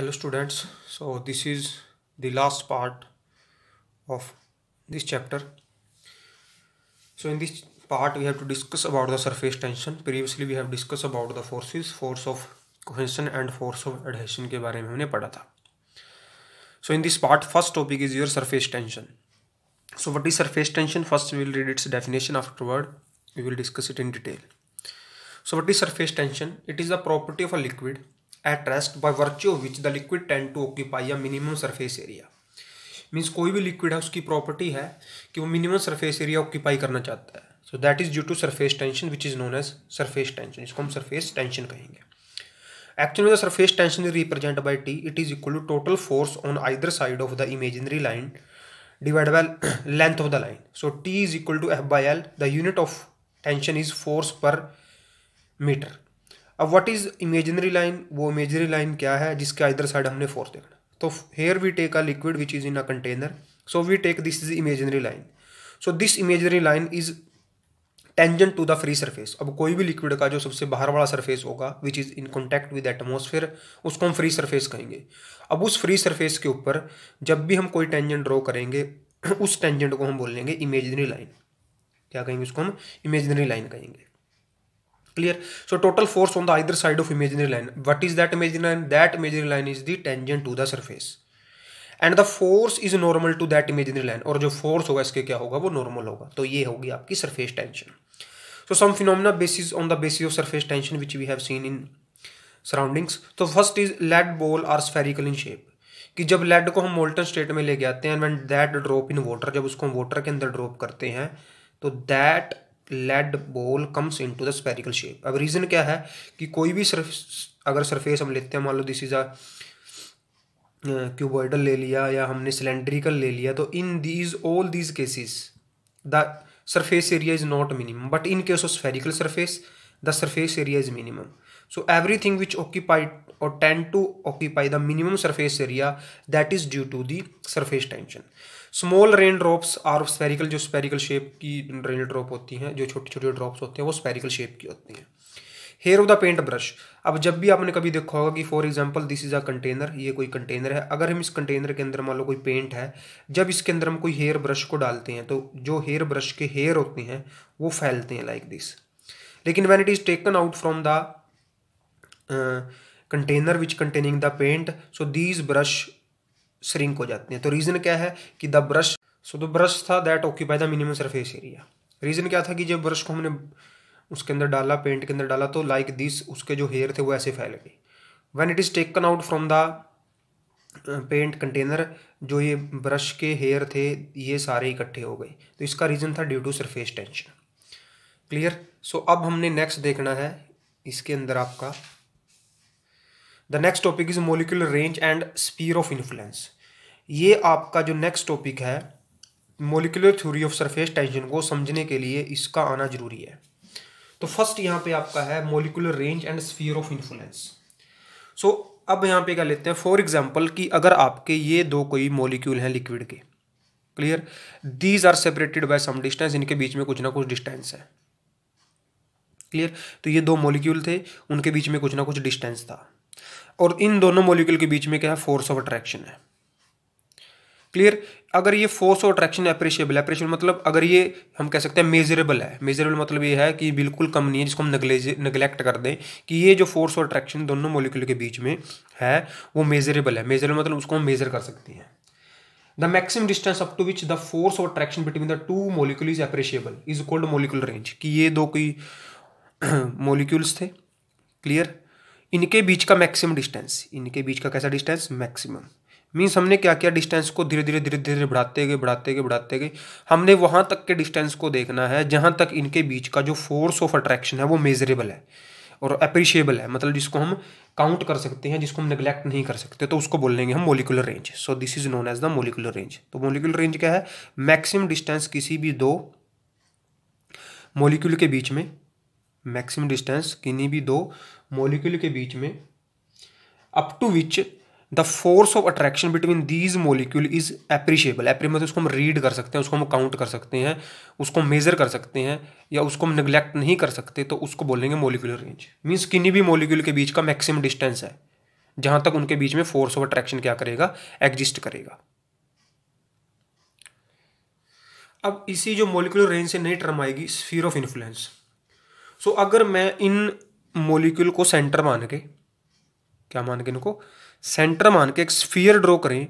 Hello students, so this is the last part of this chapter. So in this part we have to discuss about the surface tension. Previously we have discussed about the forces, force of cohesion and force of adhesion के बारे में हमने पढ़ा था. So in this part first topic is your surface tension. So what is surface tension? First we will read its definition, afterward we will discuss it in detail. So what is surface tension? It is the property of a liquid at rest by virtue of which the liquid tend to occupy a minimum surface area. Means कोई भी liquid है उसकी property है कि वो minimum surface area occupy करना चाहता है. So that is due to surface tension which is known as surface tension. इसको हम सरफेस टेंशन कहेंगे. Actually the surface tension is represent by T. It is equal to total force on either side of the imaginary line divide by length of the line. So T is equal to F by L. The unit of tension is force per meter. अब what is imaginary line? वो imaginary line क्या है जिसके either side हमने force देखना. तो here we take a liquid which is in a container. So we take this is the imaginary line. So this imaginary line is tangent to the free surface. अब कोई भी liquid का जो सबसे बाहर वाला सरफेस होगा which is in contact with atmosphere, उसको हम फ्री सरफेस कहेंगे. अब उस फ्री सरफेस के ऊपर जब भी हम कोई टेंजेंट ड्रॉ करेंगे उस टेंजेंट को हम बोलेंगे इमेजिनरी लाइन. क्या कहेंगे उसको? हम इमेजिनरी लाइन कहेंगे. Clear? So total force on the either side of imaginary line. What is that imaginary line? That imaginary line is the tangent to the surface. And the force is normal to that imaginary line. और जो force होगा इसके क्या होगा? वो normal होगा. तो ये होगी आपकी surface tension. So some phenomena basis on the basis of surface tension which we have seen in surroundings. तो first is lead ball are spherical in shape. कि जब lead को हम molten state में लेके आते हैं when that drop in water, जब उसको हम water के अंदर drop करते हैं तो that lead ball comes into the spherical shape. अब रीजन क्या है कि कोई भी अगर सरफेस हम लेते हैं, मान लो दिस इज अ क्यूबॉइडल ले लिया या हमने सिलेंड्रिकल ले लिया, तो in these all these cases the surface area is not minimum, but in case of spherical surface the surface area is minimum. So everything which occupied और tend to occupy the minimum surface area that is due to the surface tension. Small rain drops are spherical. जो spherical shape की rain drop होती हैं, जो छोटे छोटे drops होते हैं वो स्पेरिकल शेप की होती हैं. Hair of the paint brush. अब जब भी आपने कभी देखा होगा कि for example this is a container, ये कोई कंटेनर है. अगर हम इस कंटेनर के अंदर मान लो कोई पेंट है, जब इसके अंदर हम कोई हेयर ब्रश को डालते हैं तो जो हेयर ब्रश के हेयर होते हैं वो फैलते हैं लाइक दिस. लेकिन when it is taken out from the container which containing the paint, so these brush shrink हो जाते हैं. तो रीजन क्या है कि the brush, so the brush था that occupy the minimum surface area. Reason क्या था कि जब ब्रश को हमने उसके अंदर डाला, पेंट के अंदर डाला, तो लाइक दिस उसके जो हेयर थे वो ऐसे फैल गए. When it is taken out from the paint container, जो ये ब्रश के हेयर थे ये सारे इकट्ठे हो गए. तो इसका रीजन था due to surface tension. Clear? So अब हमने नेक्स्ट देखना है इसके अंदर आपका the next topic is molecular range and sphere of influence. ये आपका जो नेक्स्ट टॉपिक है molecular theory of surface tension को समझने के लिए इसका आना जरूरी है. तो फर्स्ट यहाँ पे आपका है molecular range and sphere of influence. So अब यहाँ पे क्या लेते हैं, फॉर एग्जांपल कि अगर आपके ये दो कोई मोलिक्यूल हैं लिक्विड के. Clear? These are separated by some distance. इनके बीच में कुछ ना कुछ डिस्टेंस है. क्लियर? तो ये दो मोलिक्यूल थे, उनके बीच में कुछ ना कुछ डिस्टेंस था, और इन दोनों मॉलिक्यूल के बीच में क्या है? फोर्स ऑफ अट्रैक्शन है. क्लियर? अगर ये फोर्स ऑफ अट्रैक्शन अप्रिशिएबल है, अप्रिशिएबल मतलब अगर ये हम कह सकते हैं मेजरेबल है. मेजरेबल मतलब ये है कि बिल्कुल कम नहीं है, जिसको हम नेग्लेक्ट कर दें कि ये जो फोर्स ऑफ अट्रैक्शन दोनों मॉलिक्यूल के बीच में है वो मेजरेबल है. मेजरेबल मतलब उसको हम मेजर कर सकते हैं. The maximum distance up to which the force of attraction between the two molecule is appreciable is called molecular range. कि ये दो कोई मॉलिक्यूल्स थे. क्लियर? इनके बीच का मैक्सिमम डिस्टेंस, इनके बीच का कैसा डिस्टेंस? मैक्सिमम. मीन्स हमने क्या किया, डिस्टेंस को धीरे धीरे बढ़ाते गए. हमने वहाँ तक के डिस्टेंस को देखना है जहाँ तक इनके बीच का जो फोर्स ऑफ अट्रैक्शन है वो मेजरेबल है और अप्रिशिएबल है, मतलब जिसको हम काउंट कर सकते हैं, जिसको हम नेग्लेक्ट नहीं कर सकते, तो उसको बोलेंगे हम molecular range. So this is known as the molecular range. तो मोलिकुलर रेंज क्या है? मैक्सिमम डिस्टेंस किसी भी दो मोलिक्यूल के बीच में, मैक्सिमम डिस्टेंस किन्हीं भी दो मोलिक्यूल के बीच में up to which the force of attraction between these molecule is appreciable. मतलब उसको हम रीड कर सकते हैं, उसको हम काउंट कर सकते हैं, उसको मेजर कर सकते हैं, या उसको हम नेग्लेक्ट नहीं कर सकते, तो उसको बोलेंगे मोलिकुलर रेंज. मीन्स किन्हीं भी मोलिक्यूल के बीच का मैक्सिमम डिस्टेंस है जहां तक उनके बीच में फोर्स ऑफ अट्रैक्शन क्या करेगा, एग्जिस्ट करेगा। अब इसी जो मॉलिक्यूलर रेंज से नई टर्म आएगी स्फीयर ऑफ इन्फ्लुएंस। सो अगर मैं इन मॉलिक्यूल को सेंटर मान के, क्या मान के, इनको सेंटर मान के एक स्फीयर ड्रॉ करें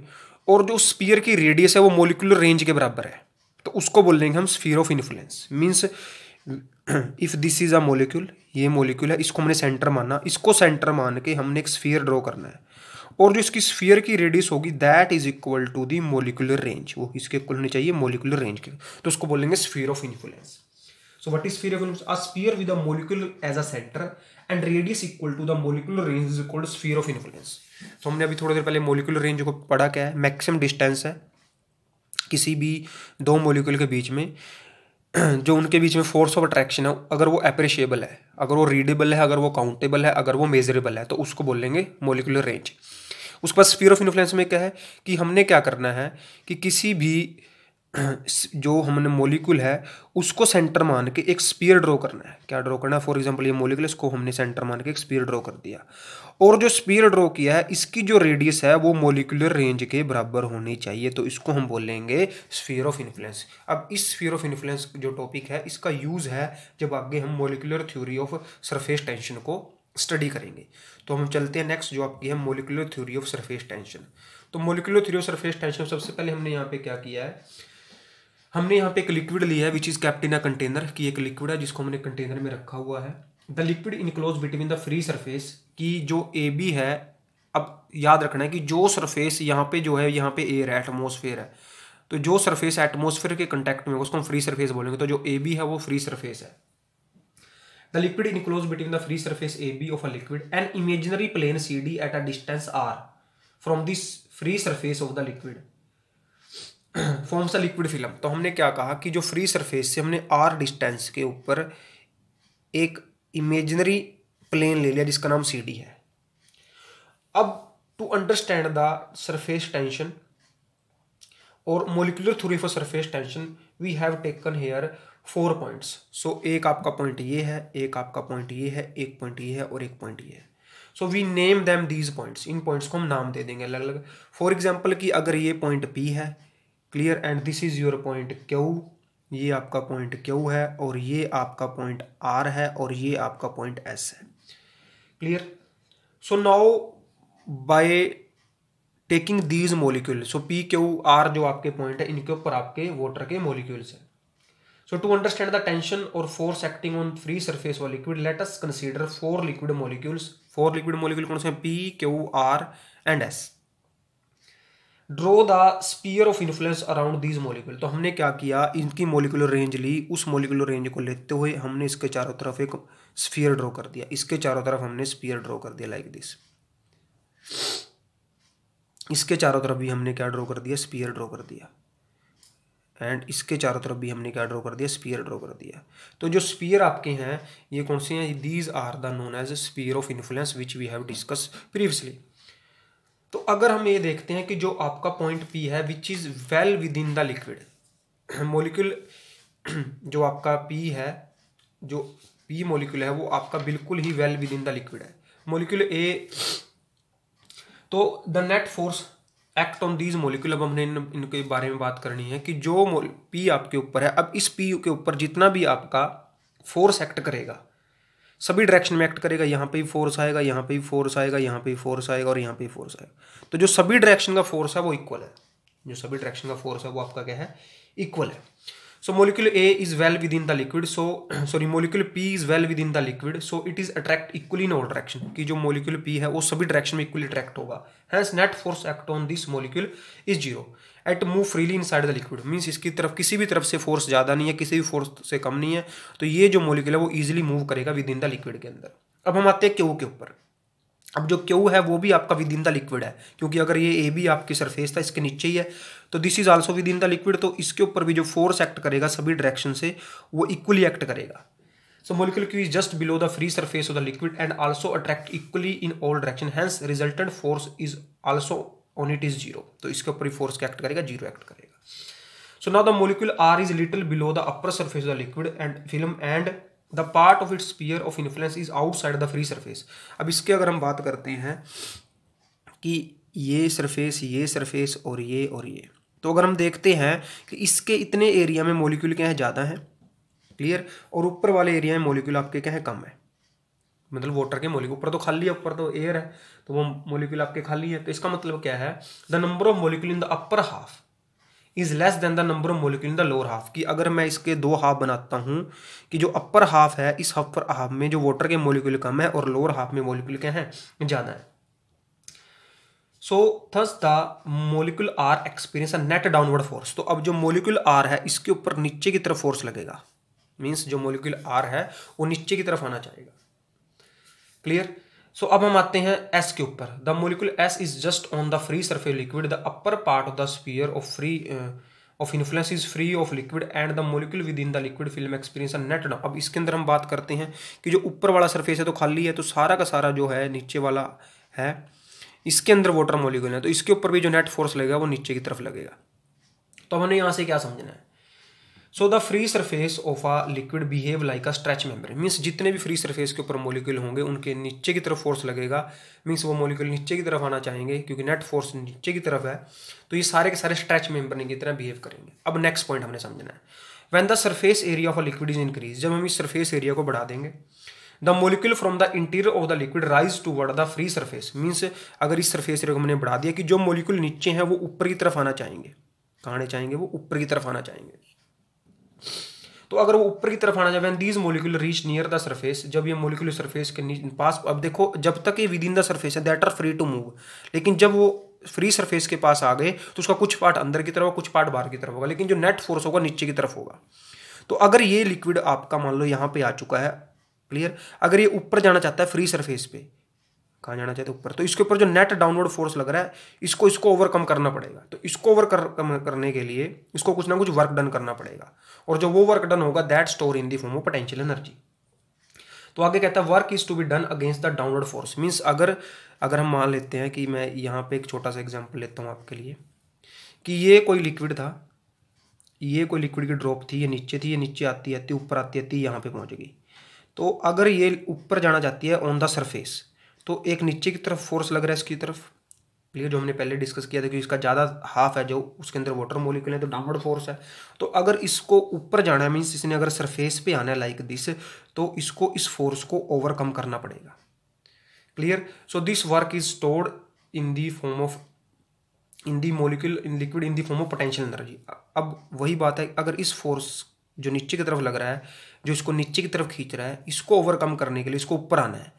और जो स्फीयर की रेडियस है वो मॉलिक्यूलर रेंज के बराबर है, तो उसको बोलेंगे हम sphere of influence. Means if this is a molecule, ये मॉलिक्यूल है, इसको हमने सेंटर माना, इसको सेंटर मान के हमने एक स्फीयर ड्रॉ करना है और जो इसकी स्फीयर की रेडियस होगी that is equal to the molecular range, वो इसके इक्वल होनी चाहिए मॉलिक्यूलर रेंज के, तो उसको बोलेंगे sphere of influence. So what is sphere of influence? A sphere with a molecule as a centre and radius equal to the molecular range is equal to sphere of influence. तो हमने अभी थोड़ी देर पहले molecular range को पढ़ा, क्या है, maximum distance है किसी भी दो मॉलिक्यूल के बीच में, जो उनके बीच में फोर्स ऑफ अट्रैक्शन है, अगर वो एप्रिशिएबल है, अगर वो रीडेबल है, अगर वो काउंटेबल है, अगर वो मेजरेबल है, तो उसको बोलेंगे मॉलिक्यूलर रेंज। उसके बाद स्फीयर ऑफ इन्फ्लुएंस में क्या है कि हमने क्या करना है कि किसी भी जो हमने मॉलिक्यूल है उसको सेंटर मान के एक स्फीयर ड्रॉ करना है। क्या ड्रॉ करना है? फॉर एग्जांपल ये मॉलिक्यूल, इसको हमने सेंटर मान के एक स्फीयर ड्रॉ कर दिया और जो स्फीयर ड्रॉ किया है इसकी जो रेडियस है वो मॉलिक्यूलर रेंज के बराबर होनी चाहिए, तो इसको हम बोलेंगे स्फीयर ऑफ इन्फ्लुएंस। अब इस स्फीयर ऑफ इन्फ्लुएंस जो टॉपिक है इसका यूज है जब आगे हम molecular theory of surface tension को स्टडी करेंगे। तो हम चलते हैं नेक्स्ट जो आपकी है molecular theory of surface tension. तो molecular theory of surface tension सबसे पहले हमने यहाँ पे क्या किया है, हमने यहाँ पे एक लिक्विड लिया है which is kept in a container, की एक लिक्विड है जिसको हमने कंटेनर में रखा हुआ है। The liquid enclose between the free surface, की जो ए बी है, अब याद रखना है कि जो सरफेस यहाँ पे जो है, यहाँ पे एयर है, एटमोसफेयर है, तो जो सरफेस एटमोसफेयर के कंटेक्ट में उसको हम फ्री सरफेस बोलेंगे, तो जो ए बी है वो फ्री सरफेस है। The liquid enclose between the free surface A B of a liquid and imaginary plane C D at a distance R from this free surface of the liquid forms a liquid film. तो हमने क्या कहा कि जो free surface से हमने are distance के ऊपर एक इमेजिनरी प्लेन ले लिया जिसका नाम सी डी है। अब to understand the surface tension और molecular theory for surface tension we have taken here 4 points. So एक आपका पॉइंट ये है, एक आपका पॉइंट ये है, एक पॉइंट ये है और एक पॉइंट ये है। So we name them these points, इन पॉइंट्स को हम नाम दे देंगे अलग अलग। फॉर एग्जाम्पल कि अगर ये पॉइंट P है, clear, and this is your point Q, ये आपका पॉइंट Q है और ये आपका पॉइंट R है और ये आपका पॉइंट S है, clear. So now by taking these molecule, so P Q R जो आपके पॉइंट है इनके ऊपर आपके वाटर के मोलिक्यूल्स हैं। So to understand the tension और force acting on free surface of liquid let us consider 4 liquid molecules. 4 liquid molecule कौन से हैं? P Q R and S। Draw the sphere of influence around these molecule. तो हमने क्या किया, इनकी molecular range ली, उस मोलिकुलर रेंज को लेते हुए हमने इसके चारों तरफ एक स्फीयर ड्रॉ कर दिया, इसके चारों तरफ हमने स्फीयर ड्रॉ कर दिया लाइक दिस। इसके चारों तरफ भी हमने क्या ड्रॉ कर दिया, स्फीयर ड्रॉ कर दिया, एंड इसके चारों तरफ भी हमने क्या ड्रॉ कर दिया, स्फीयर ड्रॉ कर दिया। तो जो स्फीयर आपके हैं ये कौन से हैं? These are the known as sphere of influence which we have discuss previously. तो अगर हम ये देखते हैं कि जो आपका पॉइंट P है which is well within the liquid molecule, जो आपका P है, जो P मोलिक्यूल है वो आपका बिल्कुल ही well within the liquid है। मोलिक्यूल A, तो the net force act on these molecule, अब हमने इनके बारे में बात करनी है कि जो P आपके ऊपर है, अब इस P के ऊपर जितना भी आपका फोर्स एक्ट करेगा सभी डायरेक्शन में एक्ट करेगा, यहाँ पे भी फोर्स आएगा, यहाँ पे भी फोर्स आएगा, यहाँ पे भी फोर्स आएगा और यहाँ पे भी फोर्स आएगा। तो जो सभी डायरेक्शन का फोर्स है वो इक्वल है, जो सभी डायरेक्शन का फोर्स है वो आपका क्या है, इक्वल है। So molecule A is well within the liquid, molecule P is well within the liquid, so it is attract equally in all direction, कि जो मोलिक्यूल P है वो सभी डायरेक्शन में इक्वली अट्रैक्ट होगा। Hence net force act on this molecule is zero it move freely inside the liquid, means इसकी तरफ किसी भी तरफ से फोर्स ज़्यादा नहीं है, किसी भी फोर्स से कम नहीं है, तो ये जो मोलिक्यूल है वो इजीली मूव करेगा विद इन द लिक्विड के अंदर। अब हम आते हैं Q के ऊपर। अब जो Q है वो भी आपका विद इन द लिक्विड है, क्योंकि अगर ये A भी आपकी सरफेस था इसके नीचे ही है, तो this is also with in the liquid, तो इसके ऊपर भी जो फोर्स एक्ट करेगा सभी डायरेक्शन से वो इक्वली एक्ट करेगा। So molecule Q is just below the free surface of the liquid and also attract equally in all direction, hence resultant force is also on it is zero, तो इसके ऊपर ही force क्या act करेगा, zero act करेगा। So now the molecule R is little below the upper surface of the liquid and film and the part of its sphere of influence is outside the free surface. अब इसके अगर हम बात करते हैं कि ये सरफेस और ये। तो अगर हम देखते हैं कि इसके इतने एरिया में मॉलिक्यूल क्या है, ज़्यादा है, क्लियर, और ऊपर वाले एरिया में मॉलिक्यूल आपके क्या है, कम है। मतलब वाटर के मॉलिक्यूल, ऊपर तो खाली है, ऊपर तो एयर है, तो वो मॉलिक्यूल आपके खाली है। तो इसका मतलब क्या है, the number of molecule in the upper half is less than the number of molecule in the lower half. कि अगर मैं इसके दो हाफ बनाता हूँ, कि जो अपर हाफ है, इस अपर हाफ में जो वाटर के मॉलिक्यूल कम है और लोअर हाफ में मॉलिक्यूल क्या है, ज़्यादा है। So thus the molecule are experience a net downward force. तो अब जो मोलिक्यूल आर है इसके ऊपर नीचे की तरफ फोर्स लगेगा, मीन्स जो मोलिक्यूल आर है वो नीचे की तरफ आना चाहेगा, क्लियर। सो अब हम आते हैं एस के ऊपर। The molecule S is just on the free surface liquid, the upper part of the sphere of free of influence is free of liquid and the molecule with in the liquid film experience net down. अब इसके अंदर हम बात करते हैं कि जो ऊपर वाला सरफेस है तो खाली है, तो सारा का सारा जो है नीचे वाला है, इसके अंदर वाटर मॉलिक्यूल है, तो इसके ऊपर भी जो नेट फोर्स लगेगा वो नीचे की तरफ लगेगा। तो हमने यहाँ से क्या समझना है, so the free surface of a liquid behave like a stretch membrane. Means जितने भी फ्री सरफेस के ऊपर मॉलिक्यूल होंगे उनके नीचे की तरफ फोर्स लगेगा, मीन्स वो मॉलिक्यूल नीचे की तरफ आना चाहेंगे क्योंकि नेट फोर्स नीचे की तरफ है, तो ये सारे के सारे स्ट्रेच मेम्ब्रेन की तरह बिहेव करेंगे। अब नेक्स्ट पॉइंट हमने समझना है, when the surface area of a liquid is increase. जब हम इस सरफेस एरिया को बढ़ा देंगे, the molecule from the interior of the liquid rise toward the free surface. Means अगर इस सरफेस एरिया को हमने बढ़ा दिया कि जो मोलिक्यूल नीचे हैं वो ऊपर की तरफ आना चाहेंगे, कहाँ आना चाहेंगे, वो ऊपर की तरफ आना चाहेंगे। तो अगर वो ऊपर की तरफ आना चाहे, these molecule reach near the surface, जब ये मोलिक्यूल सरफेस के पास, अब देखो जब तक ये विद इन द सरफेस है that are free to move, लेकिन जब वो फ्री सरफेस के पास आ गए तो उसका कुछ पार्ट अंदर की तरफ कुछ पार्ट बाहर की तरफ होगा, लेकिन जो नेट फोर्स होगा नीचे की तरफ होगा। तो अगर ये लिक्विड आपका मान लो यहाँ पे आ चुका है, क्लियर, अगर ये ऊपर जाना चाहता है फ्री सरफेस पे, कहाँ जाना चाहते हैं, ऊपर, तो इसके ऊपर जो नेट डाउनवर्ड फोर्स लग रहा है इसको ओवरकम करना पड़ेगा। तो इसको ओवरकम करने के लिए इसको कुछ ना कुछ वर्क डन करना पड़ेगा, और जो वो वर्क डन होगा that store in the form of potential energy. तो आगे कहता है work is to be done against the downward force. Means अगर हम मान लेते हैं कि मैं यहाँ पे एक छोटा सा एग्जाम्पल लेता हूँ आपके लिए, कि ये कोई लिक्विड था, ये कोई लिक्विड की ड्रॉप थी, ये नीचे थी, ये नीचे आती आती ऊपर आती आती यहाँ पे पहुँचेगी। तो अगर ये ऊपर जाना चाहती है ऑन द सरफेस, तो एक नीचे की तरफ फोर्स लग रहा है इसकी तरफ, क्लियर, जो हमने पहले डिस्कस किया था कि इसका ज़्यादा हाफ है जो उसके अंदर वाटर मॉलिक्यूल है, तो डाउनवर्ड फोर्स है। तो अगर इसको ऊपर जाना है, मीन्स इसने अगर सरफेस पे आना है लाइक दिस, तो इसको इस फोर्स को ओवरकम करना पड़ेगा, clear. So this work is stored in the form of in the molecule in liquid in the form of potential energy. अब वही बात है, अगर इस फोर्स जो नीचे की तरफ लग रहा है, जो इसको नीचे की तरफ खींच रहा है, इसको ओवरकम करने के लिए इसको ऊपर आना है,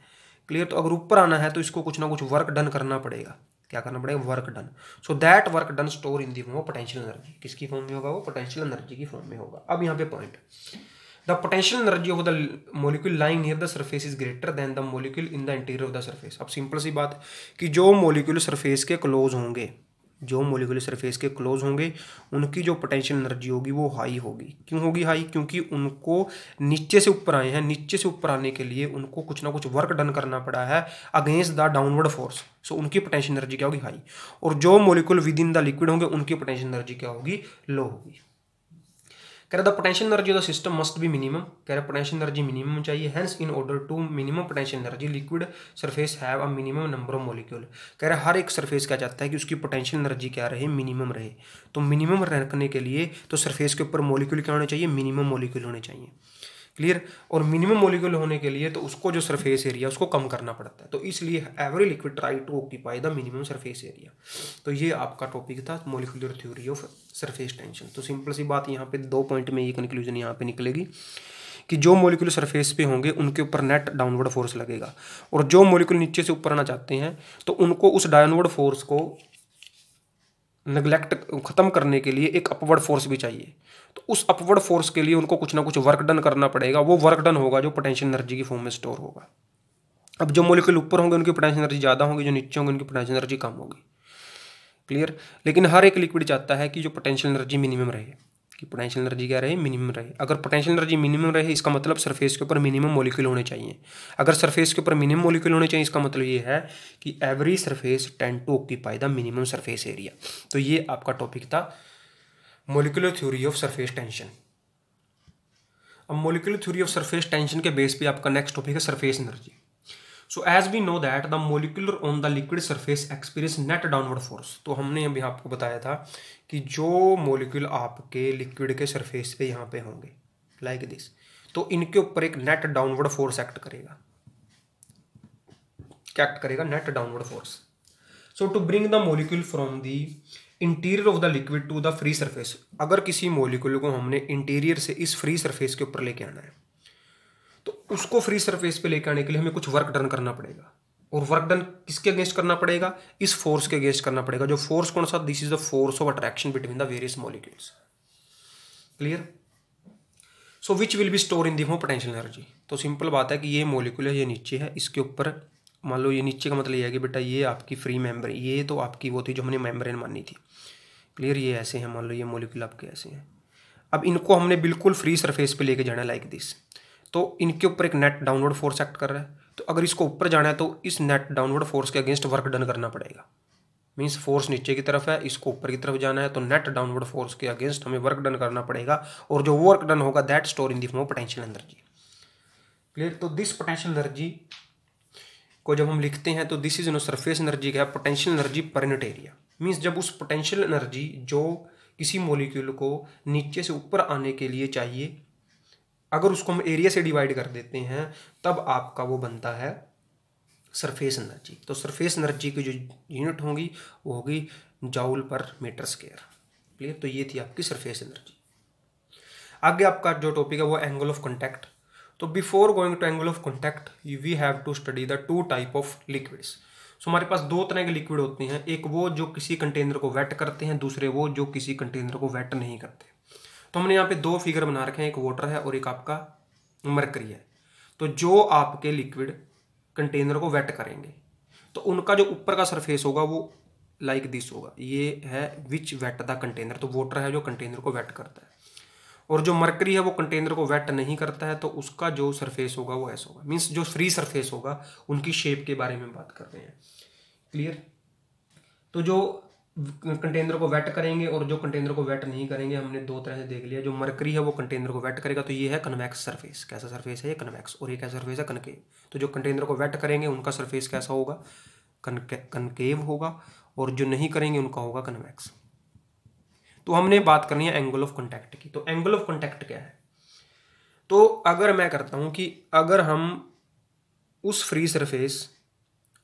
क्लियर। तो अगर ऊपर आना है तो इसको कुछ ना कुछ वर्क डन करना पड़ेगा। क्या करना पड़ेगा, work done. So that work done store in the form of potential energy. किसकी फॉर्म में होगा, वो पोटेंशियल एनर्जी की फॉर्म में होगा। अब यहाँ पे point, the potential energy of the molecule lying near the surface is greater then the molecule in the interior of the surface. अब सिंपल सी बात है कि जो मोलिक्यूल सरफेस के क्लोज होंगे, जो मोलिक्यूल सरफेस के क्लोज होंगे, उनकी जो पोटेंशियल एनर्जी होगी वो हाई होगी। क्यों होगी हाई, क्योंकि उनको नीचे से ऊपर आए हैं, नीचे से ऊपर आने के लिए उनको कुछ ना कुछ वर्क डन करना पड़ा है अगेंस्ट द डाउनवर्ड फोर्स। सो उनकी पोटेंशियल एनर्जी क्या होगी, हाई। और जो molecule with in the liquid होंगे उनकी पोटेंशियल एनर्जी क्या होगी, लो होगी। कह रहा the potential energy of the system must be minimum. कह रहा पोटेंशियल एनर्जी मिनिमम चाहिए, hence in order to minimum potential energy liquid surface have a minimum number of molecule. कह रहा हर एक सरफेस क्या चाहता है कि उसकी पोटेंशियल एनर्जी क्या रहे, मिनिमम रहे। तो मिनिमम रखने के लिए तो सरफेस के ऊपर मॉलिक्यूल क्या होने चाहिए, मिनिमम मॉलिक्यूल होने चाहिए, क्लियर। और मिनिमम मॉलिक्यूल होने के लिए तो उसको जो सरफेस एरिया उसको कम करना पड़ता है, तो इसलिए every liquid try to occupy the minimum surface area. तो ये आपका टॉपिक था molecular theory of surface tension. तो सिंपल सी बात यहाँ पे 2 पॉइंट में ये कंक्लूजन यहाँ पे निकलेगी कि जो मॉलिक्यूल सरफेस पे होंगे उनके ऊपर नेट डाउनवर्ड फोर्स लगेगा, और जो मॉलिक्यूल नीचे से ऊपर आना चाहते हैं तो उनको उस डाउनवर्ड फोर्स को नेग्लेक्ट खत्म करने के लिए एक अपवर्ड फोर्स भी चाहिए। तो उस अपवर्ड फोर्स के लिए उनको कुछ ना कुछ वर्क डन करना पड़ेगा। वो वर्क डन होगा जो पोटेंशियल एनर्जी की फॉर्म में स्टोर होगा। अब जो मॉलिक्यूल ऊपर होंगे उनकी पोटेंशियल एनर्जी ज़्यादा होगी, जो नीचे होंगे उनकी पोटेंशियल एनर्जी कम होगी, क्लियर। लेकिन हर एक लिक्विड चाहता है कि जो पोटेंशियल एनर्जी मिनिमम रहे, कि पोटेंशियल एनर्जी क्या रहे, मिनिमम रहे। अगर पोटेंशियल एनर्जी मिनिमम रहे इसका मतलब सरफेस के ऊपर मिनिमम मॉलिक्यूल होने चाहिए। अगर सरफेस के ऊपर मिनिमम मॉलिक्यूल होने चाहिए इसका मतलब ये है कि every surface tend to occupy the minimum surface area. तो ये आपका टॉपिक था molecular theory of surface tension. अब molecular theory of surface tension के बेस पे आपका नेक्स्ट टॉपिक है surface energy. So as we know that the molecular on the liquid surface experience net downward force. तो हमने अभी आपको बताया था कि जो मोलिक्यूल आपके लिक्विड के सरफेस पे यहाँ पे होंगे लाइक दिस, तो इनके ऊपर एक नेट डाउनवर्ड फोर्स एक्ट करेगा। क्या एक्ट करेगा? Net downward force. So to bring the molecule from the interior of the liquid to the free surface, अगर किसी मोलिक्यूल को हमने इंटीरियर से इस फ्री सरफेस के ऊपर लेके आना है तो उसको फ्री सरफेस पे लेके आने के लिए हमें कुछ वर्क डन करना पड़ेगा। और वर्क डन किसके अगेंस्ट करना पड़ेगा? इस फोर्स के अगेंस्ट करना पड़ेगा। जो फोर्स कौन सा? This is the force of attraction between the various molecules. Clear? So which will be store in the form potential energy. तो सिंपल बात है कि ये मॉलिक्यूल है, ये नीचे है, इसके ऊपर मान लो ये नीचे का मतलब ये है कि बेटा ये आपकी फ्री मेम्ब्रेन, ये तो आपकी वो थी जो हमने मेम्ब्रेन मानी थी। क्लियर? ये ऐसे हैं, मान लो ये मॉलिक्यूल आपके ऐसे हैं। अब इनको हमने बिल्कुल फ्री सरफेस पे लेके जाना है लाइक दिस। तो इनके ऊपर एक नेट डाउनवर्ड फोर्स एक्ट कर रहा है। तो अगर इसको ऊपर जाना है तो इस नेट डाउनवर्ड फोर्स के अगेंस्ट वर्क डन करना पड़ेगा। मीन्स फोर्स नीचे की तरफ है, इसको ऊपर की तरफ जाना है, तो नेट डाउनवर्ड फोर्स के अगेंस्ट हमें वर्क डन करना पड़ेगा। और जो वर्क डन होगा that store in the form of potential energy. Clear? तो दिस पोटेंशियल एनर्जी को जब हम लिखते हैं तो this is known surface energy क्या है? Potential energy per unit area. Means जब उस पोटेंशियल एनर्जी जो किसी मॉलिक्यूल को नीचे से यूपर आने के लिए चाहिए, अगर उसको हम एरिया से डिवाइड कर देते हैं तब आपका वो बनता है सरफेस एनर्जी। तो सरफेस एनर्जी की जो यूनिट होगी वो होगी जूल पर मीटर स्क्वायर। क्लियर? तो ये थी आपकी सरफेस एनर्जी। आगे आपका जो टॉपिक है वो एंगल ऑफ कॉन्टैक्ट। तो before going to angle of contact we have to study the two type of liquids. सो हमारे पास दो तरह के लिक्विड होते हैं, एक वो जो किसी कंटेनर को वेट करते हैं, दूसरे वो जो किसी कंटेनर को वेट नहीं करते। तो हमने यहाँ पे दो फिगर बना रखे हैं, एक वाटर है और एक आपका मरकरी है। तो जो आपके लिक्विड कंटेनर को वेट करेंगे तो उनका जो ऊपर का सरफेस होगा वो लाइक दिस होगा। ये है विच वेट द कंटेनर। तो वाटर है जो कंटेनर को वेट करता है, और जो मरकरी है वो कंटेनर को वेट नहीं करता है, तो उसका जो सरफेस होगा वो ऐसा होगा। मीन्स जो फ्री सरफेस होगा उनकी शेप के बारे में बात कर रहे हैं। क्लियर? तो जो कंटेनर को वेट करेंगे और जो कंटेनर को वेट नहीं करेंगे हमने दो तरह से देख लिया। जो मरकरी है वो कंटेनर को वेट करेगा, तो ये है कन्वेक्स सरफेस। कैसा सरफेस है ये? कन्वेक्स। और ये कैसा सरफेस है? कनकेव। तो जो कंटेनर को वेट करेंगे उनका सरफेस कैसा होगा? कनकेव होगा, और जो नहीं करेंगे उनका होगा कन्वेक्स। तो हमने बात करनी है एंगल ऑफ कॉन्टैक्ट की। तो एंगल ऑफ कॉन्टैक्ट क्या है? तो अगर मैं करता हूं कि अगर हम उस फ्री सरफेस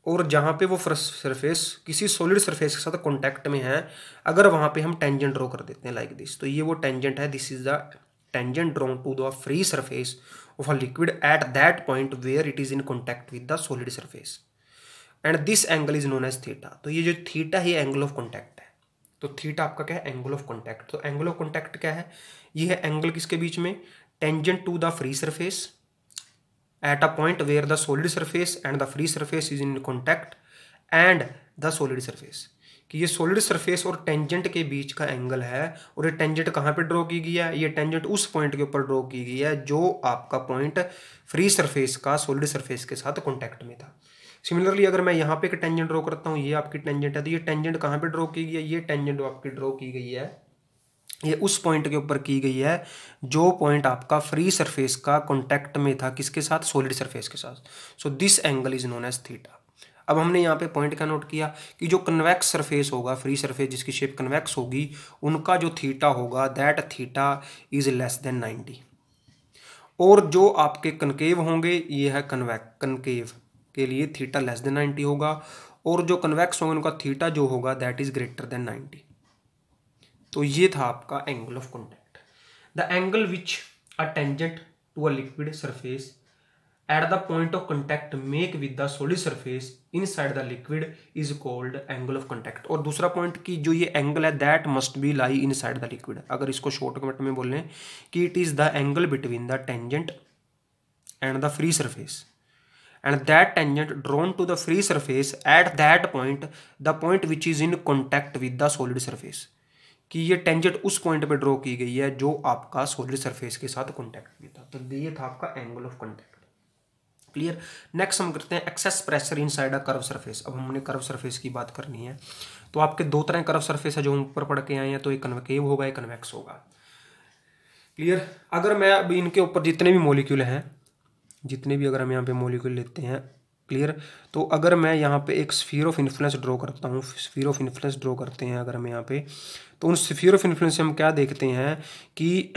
और जहां पे वो सरफेस किसी सॉलिड सरफेस के साथ कांटेक्ट में है, अगर वहां पे हम टेंजेंट ड्रॉ कर देते हैं लाइक दिस, तो ये वो टेंजेंट है। This is the tangent drawn to the free surface of a liquid at that point where it is in contact with the solid surface, and this angle is known as theta. तो ये जो theta है angle of contact है। तो theta आपका क्या है? Angle of contact. तो एंगल ऑफ कॉन्टैक्ट क्या है? ये है एंगल किसके बीच में? Tangent to the free surface at a point where the solid surface and the free surface is in contact and the solid surface। कि ये सॉलिड सरफेस और टेंजेंट के बीच का एंगल है। और ये टेंजेंट कहाँ पे ड्रॉ की गई है? ये टेंजेंट उस पॉइंट के ऊपर ड्रॉ की गई है जो आपका पॉइंट फ्री सरफेस का सॉलिड सरफेस के साथ कॉन्टैक्ट में था। सिमिलरली अगर मैं यहाँ पे एक टेंजेंट ड्रॉ करता हूँ, ये आपकी टेंजेंट है, तो ये टेंजेंट कहाँ पे ड्रॉ की गई है? ये टेंजेंट आपकी ड्रॉ की गई है, ये उस पॉइंट के ऊपर की गई है जो पॉइंट आपका फ्री सरफेस का कांटेक्ट में था, किसके साथ? सॉलिड सरफेस के साथ। So this angle is known as theta. अब हमने यहाँ पे पॉइंट क्या नोट किया कि जो कन्वेक्स सरफेस होगा, फ्री सरफेस जिसकी शेप कन्वेक्स होगी, उनका जो थीटा होगा that theta is less than 90। और जो आपके कनकेव होंगे ये है कनकेव के लिए थीटा लेस देन 90 होगा, और जो कन्वेक्स होंगे उनका थीटा जो होगा दैट इज ग्रेटर देन 90। तो ये था आपका angle of contact. The angle which a tangent to a liquid surface at the point of contact make with the solid surface inside the liquid is called angle of contact. और दूसरा point कि जो ये angle है that must be lie inside the liquid. अगर इसको shortcut में बोलें कि it is the angle between the tangent and the free surface, and that tangent drawn to the free surface at that point, the point which is in contact with the solid surface। कि ये tangent उस point पे draw की गई है जो आपका solid surface के साथ कॉन्टैक्ट में था। तो ये था आपका angle of contact. Clear? Next हम करते हैं excess pressure inside a curve surface. अब हमने कर्व सरफेस की बात करनी है। तो आपके दो तरह कर्व सरफेस है जो हम ऊपर पढ़ के आए हैं, तो एक कन्वेकेव होगा, एक कन्वेक्स होगा। क्लियर? अगर मैं अब इनके ऊपर जितने भी मॉलिक्यूल हैं, जितने भी अगर हम यहाँ पे मॉलिक्यूल लेते हैं, क्लियर। तो अगर मैं यहाँ पे एक स्फीयर ऑफ इन्फ्लुएंस ड्रॉ करता हूँ, स्फीयर ऑफ इन्फ्लुएंस ड्रॉ करते हैं अगर हम यहाँ पे, तो उन स्फीयर ऑफ इन्फ्लुएंस से हम क्या देखते हैं कि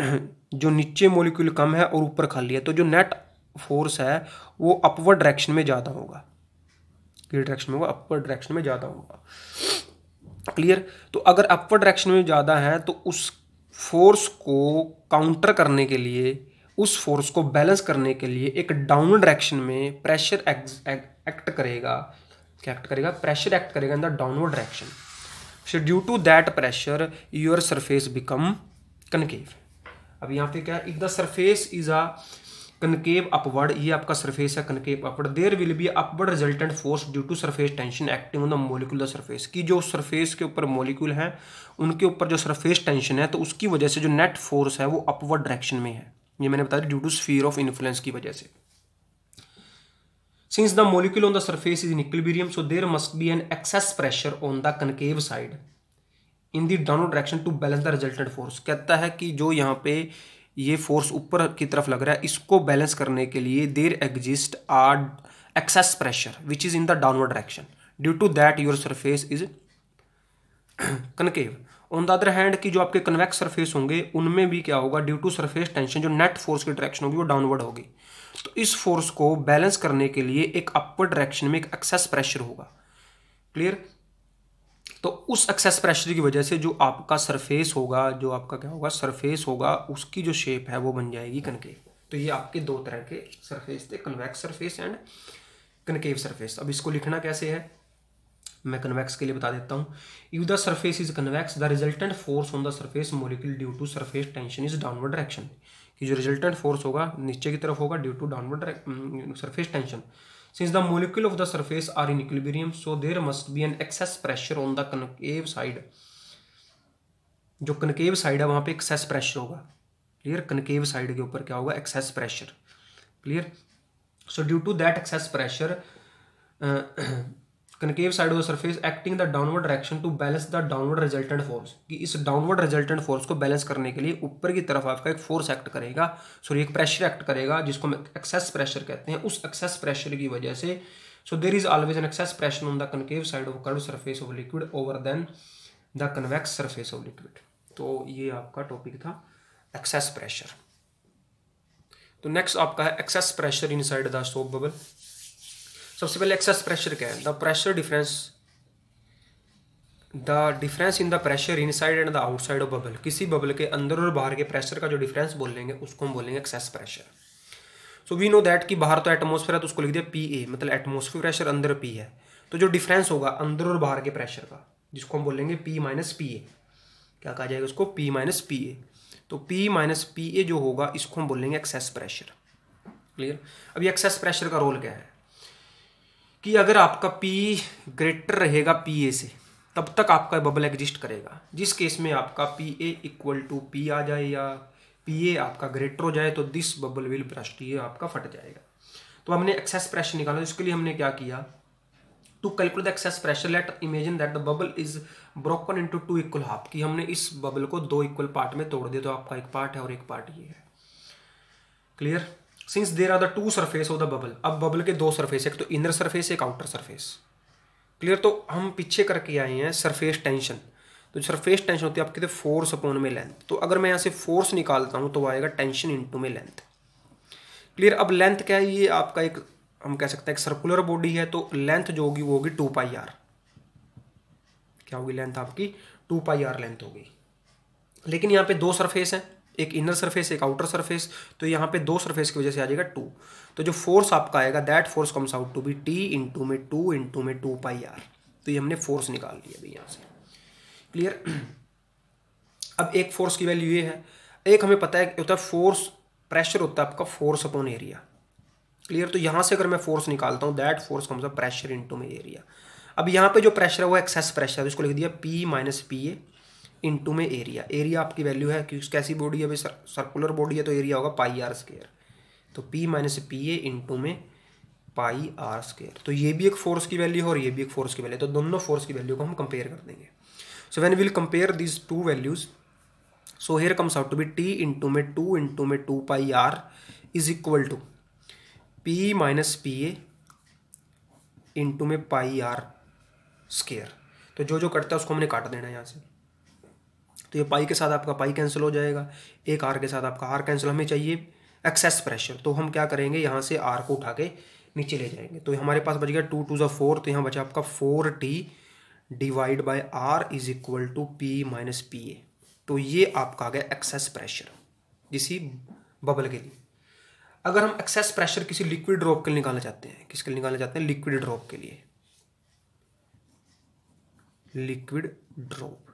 जो नीचे मॉलिक्यूल कम है और ऊपर खाली है, तो जो नेट फोर्स है वो अपवर्ड डायरेक्शन में ज़्यादा होगा, किस डायरेक्शन में होगा, अपवर्ड डायरेक्शन में ज़्यादा होगा। क्लियर। तो अगर अपवर्ड डायरेक्शन में ज़्यादा है तो उस फोर्स को काउंटर करने के लिए, उस फोर्स को बैलेंस करने के लिए एक डाउनवर्ड डायरेक्शन में प्रेशर एक्ट करेगा। क्या एक्ट करेगा? प्रेशर एक्ट करेगा in the downward direction. So due to that pressure your surface become concave. अब यहाँ पे क्या है, if the surface is a concave upward, ये आपका सरफेस है concave upward, there will be upward resultant force due to surface tension acting on the molecule the surface, की जो सरफेस के ऊपर मॉलिक्यूल हैं उनके ऊपर जो सरफेस टेंशन है, तो उसकी वजह से जो नेट फोर्स है वो अपवर्ड डायरेक्शन में है। ये मैंने बताया due to sphere of influence की वजह से। Since the molecule on the surface is in equilibrium, so there must be an excess pressure on the concave side in the downward direction to balance the resultant force. कहता है कि जो यहाँ पे ये फोर्स ऊपर की तरफ लग रहा है, इसको बैलेंस करने के लिए there exist are excess pressure which is in the downward direction, due to that your surface is concave. On the other hand की जो आपके कन्वेक्स सरफेस होंगे उनमें भी क्या होगा, ड्यू टू सरफेस टेंशन जो नेट फोर्स की डायरेक्शन होगी वो डाउनवर्ड होगी। तो इस फोर्स को बैलेंस करने के लिए एक अपवर्ड डायरेक्शन में एक एक्सेस प्रेशर होगा। क्लियर। तो उस एक्सेस प्रेशर की वजह से जो आपका सरफेस होगा, जो आपका क्या होगा, सरफेस होगा, उसकी जो शेप है वो बन जाएगी कनकेव। तो ये आपके दो तरह के सरफेस थे, convex surface and concave surface. अब इसको लिखना कैसे है, मैं कन्वेक्स के लिए बता देता हूँ। If the surface is convex the resultant force on the surface molecule due to surface tension is downward direction, कि जो रिजल्टेंट फोर्स होगा नीचे की तरफ होगा due to downward surface tension. Since the molecule of the surface are in equilibrium, so there must be an excess pressure on the concave side. जो concave side है वहां पे एक्सेस प्रेशर होगा। क्लियर। कनकेव साइड के ऊपर क्या होगा, excess pressure. Clear. So due to that excess pressure concave side of the surface acting the downward direction to balance the downward resultant force, कि इस डाउनवर्ड रिजल्टेंट फोर्स को balance करने के लिए ऊपर की तरफ आपका एक फोर्स एक्ट करेगा, सॉरी एक प्रेशर एक्ट करेगा जिसको हम एक्सेस प्रेशर कहते हैं। उस एक्सेस प्रेशर की वजह से so there is always an excess pressure on the concave side of curved surface of liquid over than the convex surface of liquid. तो ये आपका टॉपिक था एक्सेस प्रेशर। तो नेक्स्ट आपका है excess pressure inside the soap bubble. सबसे पहले excess pressure क्या है, the pressure difference, the difference in the pressure inside and the outside of bubble, किसी बबल के अंदर और बाहर के प्रेशर का जो डिफरेंस बोलेंगे उसको हम बोलेंगे excess pressure. So we know that कि बाहर तो एटमॉस्फेयर है तो उसको लिख दिया PA, मतलब एटमॉस्फेयर प्रेशर, अंदर P है, तो जो डिफरेंस होगा अंदर और बाहर के प्रेशर का जिसको हम बोलेंगे P माइनस PA, क्या कहा जाएगा उसको, P माइनस PA। तो P माइनस PA जो होगा इसको हम बोलेंगे एक्सेस प्रेशर। क्लियर। अब ये एक्सेस प्रेशर का रोल क्या है कि अगर आपका P ग्रेटर रहेगा PA से तब तक आपका बबल एग्जिस्ट करेगा। जिस केस में आपका PA इक्वल टू P आ जाए या PA आपका ग्रेटर हो जाए तो दिस बबल विल बर्स्ट, ये आपका फट जाएगा। तो हमने एक्सेस प्रेशर निकाला, इसके लिए हमने क्या किया, to calculate the excess pressure let imagine that the bubble is broken into 2 equal half, कि हमने इस बबल को 2 इक्वल पार्ट में तोड़ दिया, तो आपका एक पार्ट है और एक पार्ट ये है। Clear. Since there are the 2 surface of the bubble, अब बबल के 2 सरफेस, एक तो इनर सरफेस एक आउटर सरफेस। क्लियर। तो हम पीछे करके आए हैं सरफेस टेंशन, तो सरफेस टेंशन होती है आपके फोर्स अपॉन में लेंथ, तो अगर मैं यहाँ से फोर्स निकालता हूँ तो आएगा टेंशन इनटू में लेंथ। क्लियर। अब लेंथ क्या है, ये आपका एक हम कह सकते हैं एक सर्कुलर बॉडी है, तो लेंथ जो होगी वो होगी 2πr, क्या होगी लेंथ आपकी 2πr लेंथ होगी। लेकिन यहाँ पे 2 सरफेस हैं, एक इनर सरफेस एक आउटर सरफेस, तो यहाँ पे 2 सरफेस की वजह से आ जाएगा 2, तो जो फोर्स आपका आएगा that force comes out to be T into में 2 इंटू में 2πr। तो ये हमने फोर्स निकाल लिया अभी यहाँ से। क्लियर। अब एक फोर्स की वैल्यू ये है, एक हमें पता है होता है फोर्स, प्रेशर होता है आपका फोर्स अपॉन एरिया। क्लियर। तो यहाँ से अगर मैं फोर्स निकालता हूँ that force comes up pressure into में एरिया। अब यहाँ पे जो प्रेशर है वो एक्सेस प्रेशर है, इसको लिख दिया P माइनस PA इंटू में एरिया। एरिया आपकी वैल्यू है कि कैसी बॉडी है भाई, सर्कुलर बॉडी है तो एरिया होगा πr², तो P माइनस PA इंटू में πr²। तो ये भी एक फोर्स की वैल्यू है और ये भी एक फोर्स की वैल्यू है, तो दोनों फोर्स की वैल्यू को हम कंपेयर कर देंगे। So when will compare these 2 values, so here comes out to be T into में 2 इंटू में 2πr is equal to P minus PA into में पाई आर स्क्वायर। तो जो जो कटता है उसको हमने काट देना है यहाँ से। तो ये पाई के साथ आपका पाई कैंसिल हो जाएगा, एक आर के साथ आपका आर कैंसिल। हमें चाहिए एक्सेस प्रेशर, तो हम क्या करेंगे, यहाँ से आर को उठा के नीचे ले जाएंगे। तो हमारे पास बच गया 2 × 4, तो यहाँ बचा आपका 4T divide by r is equal to P minus P A. तो ये आपका आ गया एक्सेस प्रेशर किसी बबल के लिए। अगर हम एक्सेस प्रेशर किसी लिक्विड ड्रॉप के लिए निकालना चाहते हैं, किसके लिए निकालना चाहते हैं, लिक्विड ड्रॉप के लिए, लिक्विड ड्रॉप।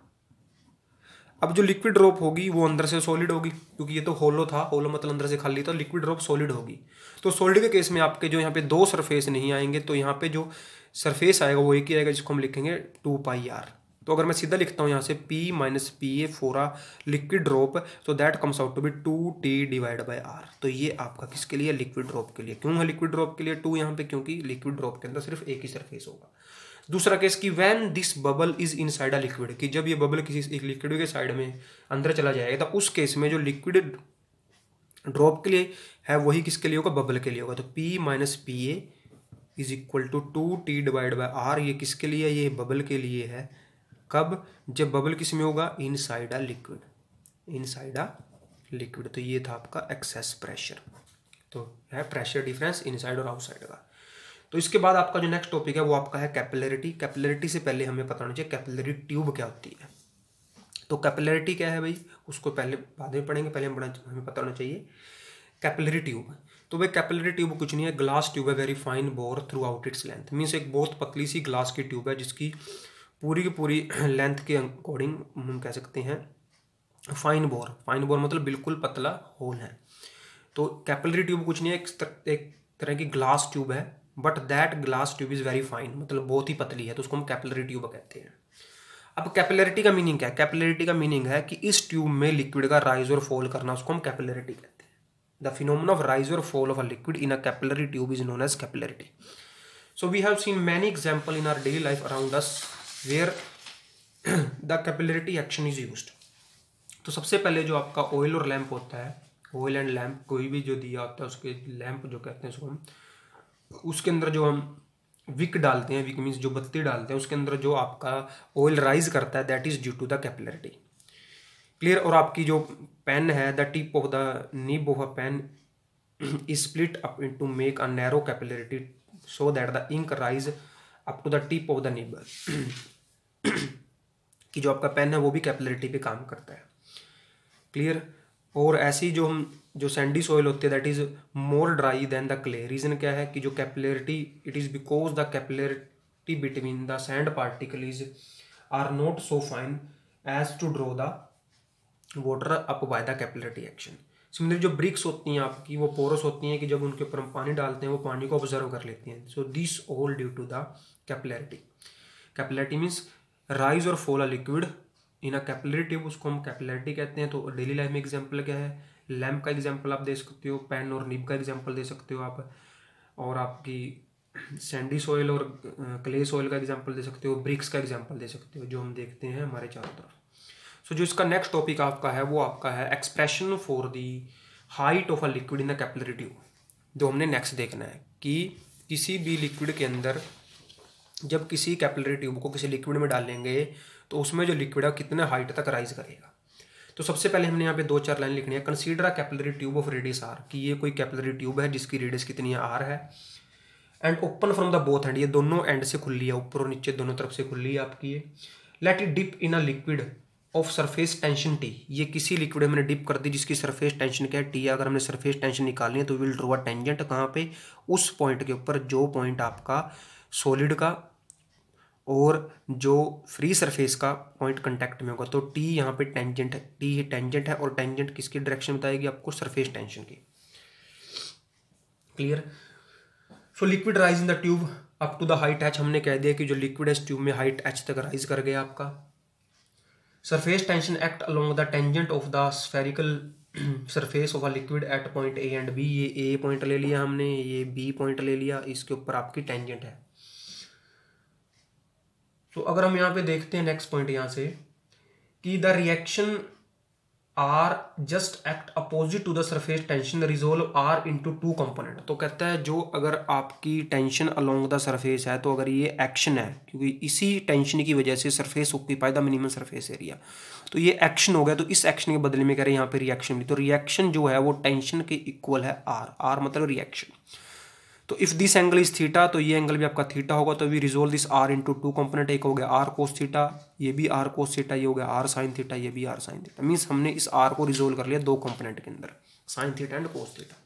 अब जो लिक्विड ड्रॉप होगी वो अंदर से सॉलिड होगी, क्योंकि ये तो होलो था, होलो मतलब अंदर से खाली था, लिक्विड ड्रॉप सॉलिड होगी। तो सॉलिड के केस में आपके जो यहाँ पे दो सरफेस नहीं आएंगे, तो यहाँ पे जो सरफेस आएगा वो एक ही आएगा, जिसको हम लिखेंगे 2πr। तो अगर मैं सीधा लिखता हूँ यहाँ से P minus P A for a liquid drop, तो that comes out to be 2T divide by R। तो ये आपका किसके लिए, लिक्विड ड्रॉप के लिए। क्यों है लिक्विड ड्रॉप के लिए 2 यहाँ पे, क्योंकि लिक्विड ड्रॉप के अंदर सिर्फ एक ही सरफेस होगा। दूसरा केस कि when this bubble is inside a liquid, कि जब ये बबल किसी एक लिक्विड के साइड में अंदर चला जाएगा, तो उस केस में जो लिक्विड ड्रॉप के लिए है वही किसके लिए होगा, बबल के लिए होगा। तो P minus P A is equal to 2T divide by R। ये किसके लिए, ये बबल के लिए है। कब, जब बबल किस में होगा, inside a liquid, inside a liquid. तो ये था आपका एक्सेस प्रेशर। तो है प्रेशर डिफरेंस इनसाइड और आउटसाइड का। तो इसके बाद आपका जो नेक्स्ट टॉपिक है वो आपका है कैपिलरिटी। कैपिलरिटी से पहले हमें पता होना चाहिए कैपिलरी ट्यूब क्या होती है। तो कैपिलरिटी क्या है भाई, उसको पहले बाद में पढ़ेंगे, पहले हमें पता होना चाहिए कैपिलरी ट्यूब। तो भाई कैपिलरी ट्यूब कुछ नहीं है, ग्लास ट्यूब है, very fine bore through out its length. Means एक बहुत पतली सी ग्लास की ट्यूब है जिसकी पूरी की पूरी लेंथ के अकॉर्डिंग हम कह सकते हैं फाइन बोर। फाइन बोर मतलब बिल्कुल पतला होल है। तो कैपिलरी ट्यूब कुछ नहीं है, एक तरह की ग्लास ट्यूब है, but that glass tube is very fine, मतलब बहुत ही पतली है, तो उसको हम कैपिलरी ट्यूब कहते हैं। अब कैपिलरिटी का मीनिंग क्या है, कैपिलरिटी का मीनिंग है कि इस ट्यूब में लिक्विड का राइज और फॉल करना, उसको हम कैपिलरिटी कहते हैं। द फिनोमेना ऑफ राइज और fall of a liquid in a capillary tube is known as capillarity. So we have seen many example in our daily life around us where the capillarity action is used. तो सबसे पहले जो आपका oil और lamp होता है, oil and lamp कोई भी जो दिया होता है उसके लैंप जो कहते हैं उसको हम, उसके अंदर जो हम विक डालते हैं, विक मीन्स जो बत्ती डालते हैं, उसके अंदर जो आपका ऑयल राइज करता है that is due to the capillarity. Clear. और आपकी जो पेन है, the tip of the nib of a pen is split up into make a narrow capillarity so that the ink rise up to the tip of the nib. कि जो आपका pen है वो भी कैपिलरिटी पे काम करता है। क्लियर। और ऐसी जो हम जो सैंडी सॉइल होती है that is more dry than the clay. Reason क्या है कि जो capillarity, it is because the capillarity between the sand particles are not so fine as to draw the water up by the capillarity action. Similarly जो bricks होती हैं आपकी वो porous होती हैं कि जब उनके ऊपर हम पानी डालते हैं वो पानी को ऑब्जर्व कर लेती हैं। So this all due to the capillarity. Capillarity means rise और fall a liquid in a capillary tube, उसको हम कैपिलरिटी कहते हैं। तो डेली लाइफ में एग्जांपल क्या है, लैंप का एग्जांपल आप दे सकते हो, पेन और निब का एग्जांपल दे सकते हो आप, और आपकी सैंडी सॉइल और क्ले सॉइल का एग्जांपल दे सकते हो, ब्रिक्स का एग्जांपल दे सकते हो जो हम देखते हैं हमारे चारों तरफ। सो जो इसका नेक्स्ट टॉपिक आपका है वो आपका है expression for the height of a liquid in the capillary tube. जो हमने नेक्स्ट देखना है कि किसी भी लिक्विड के अंदर जब किसी कैपिलरी ट्यूब को किसी लिक्विड में डालेंगे तो उसमें जो लिक्विड है कितने हाइट तक राइज करेगा। तो सबसे पहले हमने यहाँ पे 2-4 लाइन लिखनी है। Consider a capillary tube of radius r, कि ये कोई कैपिलरी ट्यूब है जिसकी रेडियस कितनी है, आर है, and open from the both and, ये दोनों एंड से खुली है, ऊपर और नीचे दोनों तरफ से खुली है आपकी ये। Let it dip in a liquid of surface tension T, ये किसी लिक्विड में हमने डिप कर दी जिसकी सरफेस टेंशन क्या है, टी। अगर हमने सरफेस टेंशन निकालनी है तो विल ड्रॉ अ टेंजेंट, कहाँ पे, उस पॉइंट के ऊपर जो पॉइंट आपका सॉलिड का और जो फ्री सरफेस का पॉइंट कांटेक्ट में होगा। तो टी यहाँ पे टेंजेंट है, टी टेंजेंट है, और टेंजेंट किसकी डायरेक्शन बताएगी आपको, सरफेस टेंशन की। Clear. So liquid rise in the tube up to the height h, हमने कह दिया कि जो लिक्विड है इस ट्यूब में हाइट एच तक राइज कर गया आपका। Surface tension act along the tangent of the spherical surface of a liquid at point A and B. ये ए पॉइंट ले लिया हमने, ये बी पॉइंट ले लिया, इसके ऊपर आपकी टेंजेंट है। तो अगर हम यहाँ पे देखते हैं नेक्स्ट पॉइंट यहाँ से कि the reaction R just act opposite to the surface tension resolve R into two component. तो कहता है जो अगर आपकी टेंशन अलोंग द सरफेस है, तो अगर ये एक्शन है, क्योंकि इसी टेंशन की वजह से surface occupy the minimum surface area, तो ये एक्शन हो गया। तो इस एक्शन के बदले में कह रहे हैं यहाँ पे रिएक्शन भी, तो रिएक्शन जो है वो टेंशन के इक्वल है आर, आर मतलब रिएक्शन। तो if this angle is theta, तो ये एंगल भी आपका थीटा होगा। तो we resolve this R into two component, एक हो गया आर कोस थीटा, ये भी आर कोस थीटा, ये हो गया आर साइन थीटा, ये भी आर साइन थीटा। मीन्स हमने इस आर को रिजोल्व कर लिया दो कंपोनेंट के अंदर, sine theta and cos theta.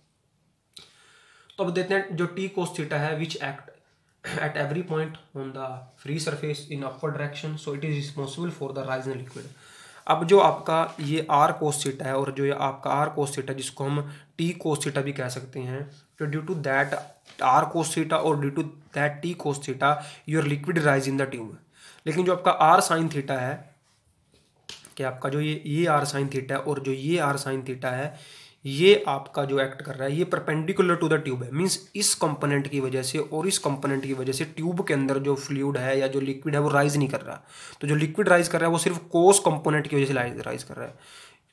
तो अब देखते हैं जो टी कोस थीटा है, which act at every point on the free surface in upward direction, so it is responsible for the rise in liquid. अब जो आपका ये आर कोस थीटा है और जो ये आपका आर कोस थीटा, जिसको हम टी कोस थीटा भी कह सकते हैं, तो due to that R cos theta और due to that T cos theta your liquid rise in the tube. लेकिन जो आपका आर साइन थीटा है, कि आपका जो ये आर साइन थीटा है और जो ये आर साइन थीटा है, ये आपका जो एक्ट कर रहा है ये परपेंडिकुलर टू द ट्यूब है। मींस इस कंपोनेंट की वजह से और इस कंपोनेंट की वजह से ट्यूब के अंदर जो फ्लूइड है या जो लिक्विड है वो राइज नहीं कर रहा। तो जो लिक्विड राइज कर रहा है वो सिर्फ कोस कंपोनेंट की वजह से राइज कर रहा है,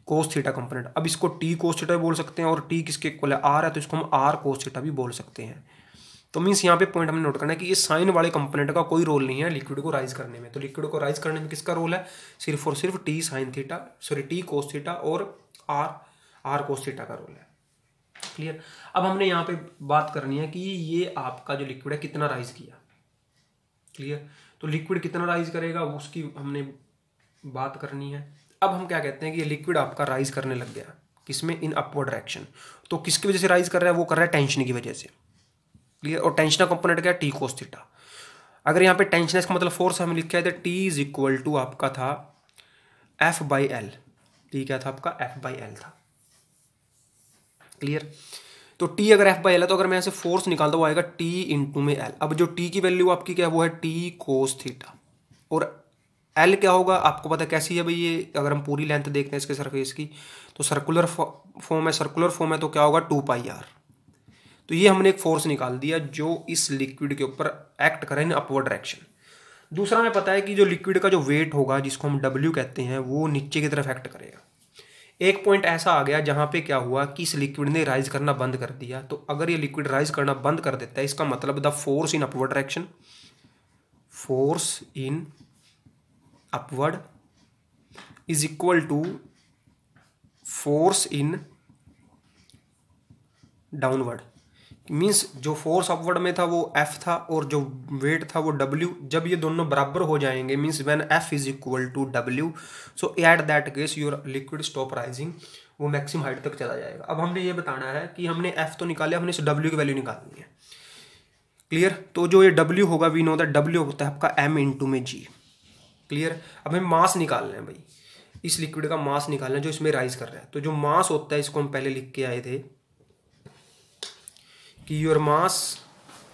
कोस थीटा कंपोनेंट। अब इसको टी कोस थीटा भी बोल सकते हैं, और टी किसके इक्वल है, आर है, तो इसको हम आर कोस थीटा भी बोल सकते हैं। तो मीन्स यहाँ पे पॉइंट हमने नोट करना है कि इस साइन वाले कंपोनेंट का कोई रोल नहीं है लिक्विड को राइज करने में। तो लिक्विड को राइज करने में किसका रोल है, सिर्फ और सिर्फ T sine theta, sorry T cos theta और आर कोस थीटा का रोल है। क्लियर। अब हमने यहाँ पे बात करनी है कि ये आपका जो लिक्विड है कितना राइज किया। क्लियर। तो लिक्विड कितना राइज करेगा उसकी हमने बात करनी है। अब हम क्या कहते हैं कि ये लिक्विड आपका राइज करने लग गया, किसमें, इन अपवर्ड डायरेक्शन। तो किसकी वजह से राइज कर रहा है, वो कर रहा है टेंशन की वजह से। क्लियर। और टेंशन का कंपोनेंट क्या है, टी कोस थीटा। अगर यहाँ पे टेंशन इसका मतलब फोर्स हमें लिखा है, तो टी इज इक्वल टू आपका था एफ बाई एल। टी क्या था आपका, एफ बाई एल था। क्लियर। तो टी अगर एफ बाई एल है, तो अगर मैं यहाँ से फोर्स निकालता हूँ वो आएगा टी इंटू में एल। अब जो टी की वैल्यू आपकी क्या है, वो है टी कोस थीटा, और एल क्या होगा आपको पता है कैसी है भाई। ये अगर हम पूरी लेंथ देखते हैं इसके सरफेस की, तो सर्कुलर फॉर्म है, सर्कुलर फॉर्म है, तो क्या होगा 2πr। तो ये हमने एक फोर्स निकाल दिया जो इस लिक्विड के ऊपर एक्ट करे इन अपवर्ड डायरेक्शन। दूसरा हमें पता है कि जो लिक्विड का जो वेट होगा, जिसको हम डब्ल्यू कहते हैं, वो नीचे की तरफ एक्ट करेगा। एक पॉइंट ऐसा आ गया जहां पे क्या हुआ कि इस लिक्विड ने राइज करना बंद कर दिया। तो अगर ये लिक्विड राइज करना बंद कर देता है, इसका मतलब the force in upward direction, force in upward is equal to force in downward. Means जो फोर्स अपवर्ड में था वो F था और जो वेट था वो W। जब ये दोनों बराबर हो जाएंगे, means when F is equal to W, so at that case your liquid stop rising, वो मैक्सिमम हाइट तक चला जाएगा। अब हमने ये बताना है कि हमने F तो निकाला, हमने इस W की वैल्यू निकालनी है। क्लियर। तो जो ये W होगा, वी नो दैट W होता है आपका M इंटू में G। क्लियर। अब हमें मास निकालना है भाई, इस लिक्विड का मास निकालना है जो इसमें राइज कर रहा है। तो जो मास होता है, इसको हम पहले लिख के आए थे कि your mass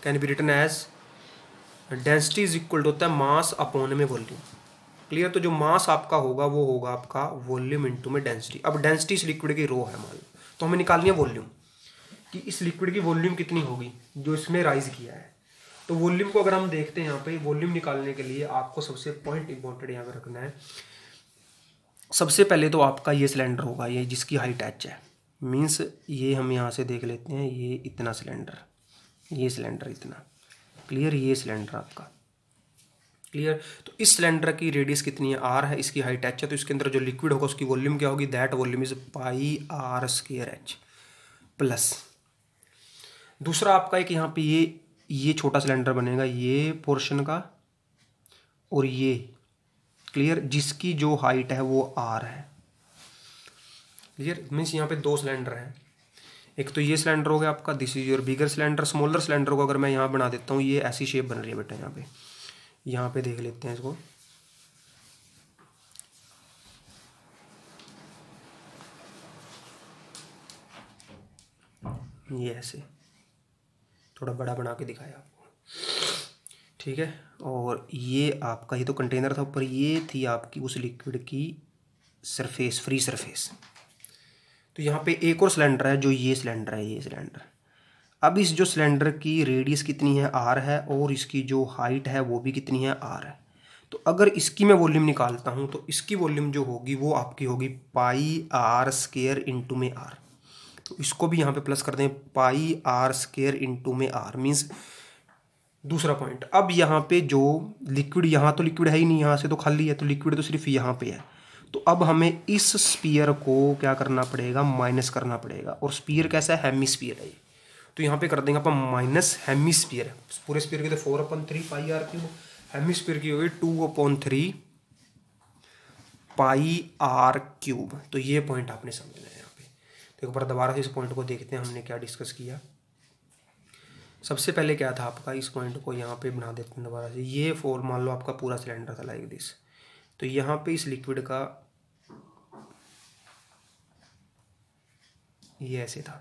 can be written as density is equal to होता है मास अपॉन में वॉल्यूम। क्लियर। तो जो मास आपका होगा वो होगा आपका वॉल्यूम इनटू में डेंसिटी। अब डेंसिटी इस लिक्विड की रो है मान लो, तो हमें निकालनी है वॉल्यूम, कि इस लिक्विड की वॉल्यूम कितनी होगी जो इसमें राइज किया है। तो वॉल्यूम को अगर हम देखते हैं यहाँ पे, वॉल्यूम निकालने के लिए आपको सबसे पॉइंट इंपॉर्टेंट यहाँ पे रखना है। सबसे पहले तो आपका ये सिलेंडर होगा, ये जिसकी हाइट h है। मीन्स ये हम यहाँ से देख लेते हैं, ये इतना सिलेंडर, ये सिलेंडर इतना। क्लियर। ये सिलेंडर आपका। क्लियर। तो इस सिलेंडर की रेडियस कितनी है, r है, इसकी हाइट h है। तो इसके अंदर जो लिक्विड होगा उसकी वॉल्यूम क्या होगी, that volume is πr²h plus. दूसरा आपका एक यहाँ पे ये छोटा सिलेंडर बनेगा, ये पोर्शन का, और ये। क्लियर। जिसकी जो हाइट है वो r है। क्लियर। मीन्स यहाँ पे दो सिलेंडर हैं, एक तो ये सिलेंडर हो गया आपका, this is your bigger cylinder. Smaller cylinder को अगर मैं यहाँ बना देता हूँ, ये ऐसी शेप बन रही है बेटा, यहाँ पे देख लेते हैं इसको। ये ऐसे थोड़ा बड़ा बना के दिखाया आपको, ठीक है। और ये आपका, ये तो कंटेनर था ऊपर, ये थी आपकी उस लिक्विड की सरफेस, फ्री सरफेस। तो यहाँ पे एक और सिलेंडर है, जो ये सिलेंडर है, ये सिलेंडर। अब इस जो सिलेंडर की रेडियस कितनी है, r है, और इसकी जो हाइट है वो भी कितनी है, r है। तो अगर इसकी मैं वॉल्यूम निकालता हूँ तो इसकी वॉल्यूम जो होगी वो आपकी होगी पाई आर स्केयर इंटू में आर। तो इसको भी यहाँ पे प्लस कर दें, पाई आर स्केयर इंटू में आर मीन्स दूसरा पॉइंट। अब यहाँ पे जो लिक्विड, यहाँ तो लिक्विड है ही नहीं, यहाँ से तो खाली है, तो लिक्विड तो सिर्फ यहाँ पे है। तो अब हमें इस स्पीयर को क्या करना पड़ेगा, माइनस करना पड़ेगा। और स्पीयर कैसा है, हेमिस्फीयर है ये। तो यहाँ पे कर देंगे अपन माइनस हेमिस्फीयर। पूरे स्पीयर की तो 4/3 पाई आर क्यूब, हेमिस्फीयर की होगी 2/3 पाई आर क्यूब। तो ये पॉइंट आपने समझना है यहाँ पे। तो एक बार दोबारा से इस पॉइंट को देखते हैं हमने क्या डिस्कस किया। सबसे पहले क्या था आपका, इस पॉइंट को यहाँ पे बना देते हैं दोबारा से। ये फोर मान लो आपका पूरा सिलेंडर था लाइक दिस। तो यहाँ पे इस लिक्विड का ये ऐसे था,